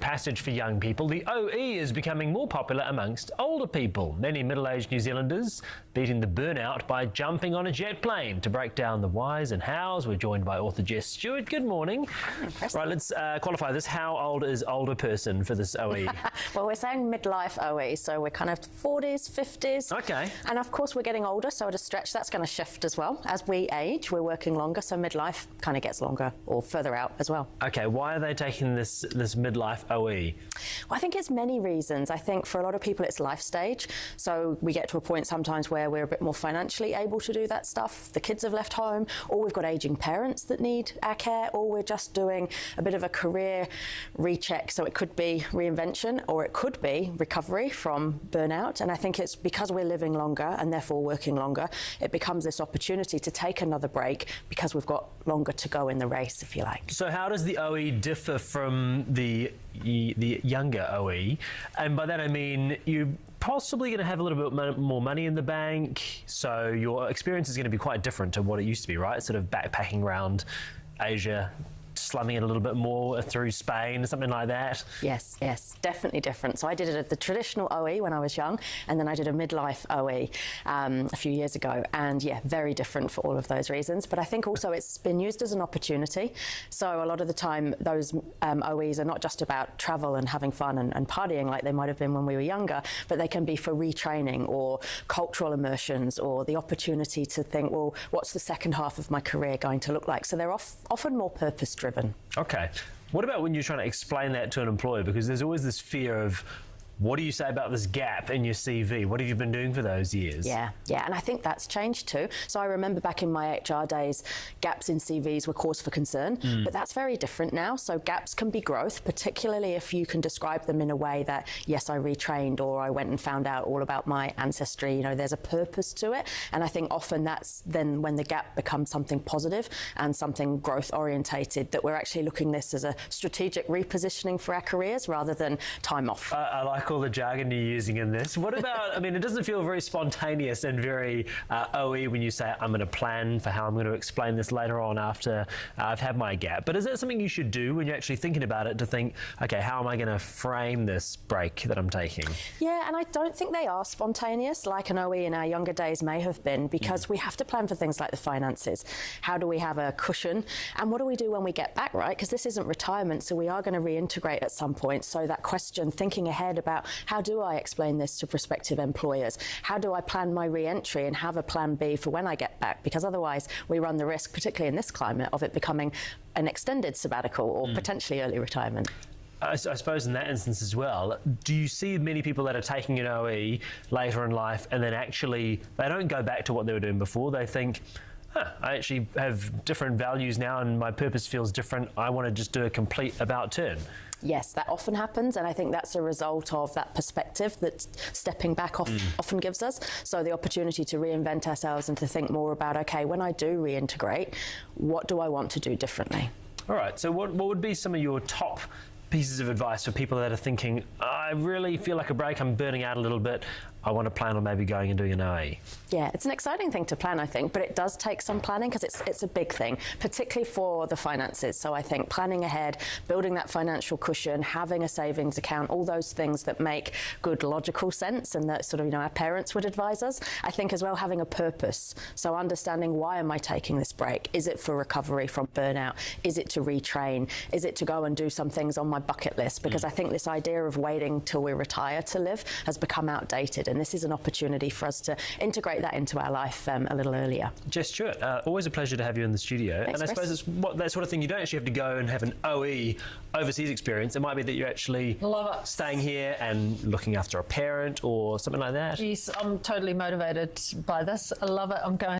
passage for young people, the OE is becoming more popular amongst older people. Many middle-aged New Zealanders beating the burnout by jumping on a jet plane. To break down the whys and hows, we're joined by author Jess. Stuart, good morning. Right, let's qualify this. How old is older person for this OE? Well, we're saying midlife OE, so we're kind of 40s, 50s. Okay. And of course, we're getting older, so at a stretch, that's going to shift as well. As we age, we're working longer, so midlife kind of gets longer or further out as well. Okay, why are they taking this midlife OE? Well, I think it's many reasons. I think for a lot of people, it's life stage. So we get to a point sometimes where we're a bit more financially able to do that stuff. The kids have left home, or we've got aging parents that need our care, or we're just doing a bit of a career recheck. So it could be reinvention, or it could be recovery from burnout. And I think it's because we're living longer and therefore working longer, it becomes this opportunity to take another break because we've got longer to go in the race, if you like. So how does the OE differ from the younger OE? And by that I mean you're possibly going to have a little bit more money in the bank, so your experience is going to be quite different to what it used to be, right? Sort of backpacking around Asia, slumming it a little bit more through Spain, something like that. Yes, definitely different. So I did it at the traditional OE when I was young, and then I did a midlife OE a few years ago, and yeah, very different for all of those reasons. But I think also it's been used as an opportunity. So a lot of the time those OEs are not just about travel and having fun and partying like they might have been when we were younger, but they can be for retraining or cultural immersions or the opportunity to think, well, what's the second half of my career going to look like? So they're often more purpose-driven. Okay. What about when you're trying to explain that to an employer? Because there's always this fear of, what do you say about this gap in your CV? What have you been doing for those years? Yeah, and I think that's changed too. So I remember back in my HR days, gaps in CVs were cause for concern, but that's very different now. So gaps can be growth, particularly if you can describe them in a way that, yes, I retrained or I went and found out all about my ancestry. You know, there's a purpose to it. And I think often that's then when the gap becomes something positive and something growth orientated, that we're actually looking at this as a strategic repositioning for our careers rather than time off. I like all the jargon you're using in this. What about, I mean, it doesn't feel very spontaneous and very OE when you say, I'm going to plan for how I'm going to explain this later on after I've had my gap. But is that something you should do when you're actually thinking about it, to think, okay, how am I going to frame this break that I'm taking? Yeah, and I don't think they are spontaneous like an OE in our younger days may have been, because we have to plan for things like the finances. How do we have a cushion? And what do we do when we get back, right? Because this isn't retirement, so we are going to reintegrate at some point. So that question, thinking ahead about how do I explain this to prospective employers? How do I plan my re-entry and have a plan B for when I get back? Because otherwise we run the risk, particularly in this climate, of it becoming an extended sabbatical or potentially early retirement. I suppose in that instance as well, do you see many people that are taking an OE later in life and then actually they don't go back to what they were doing before? They think, I actually have different values now and my purpose feels different. I want to just do a complete about turn. Yes, that often happens, and I think that's a result of that perspective that stepping back often gives us. So the opportunity to reinvent ourselves and to think more about, okay, when I do reintegrate, what do I want to do differently? All right, so what would be some of your top pieces of advice for people that are thinking, I really feel like a break, I'm burning out a little bit, I want to plan on maybe going and doing an OE? Yeah, it's an exciting thing to plan, I think, but it does take some planning because it's a big thing, particularly for the finances. So I think planning ahead, building that financial cushion, having a savings account, all those things that make good logical sense and that sort of, you know, our parents would advise us. I think as well having a purpose. So understanding, why am I taking this break? Is it for recovery from burnout? Is it to retrain? Is it to go and do some things on my bucket list? Because I think this idea of waiting till we retire to live has become outdated, and this is an opportunity for us to integrate that into our life a little earlier. Jess, Stuart, always a pleasure to have you in the studio. Thanks, and I suppose it's that sort of thing, you don't actually have to go and have an OE overseas experience. It might be that you're actually staying here and looking after a parent or something like that. Yes, I'm totally motivated by this. I love it. I'm going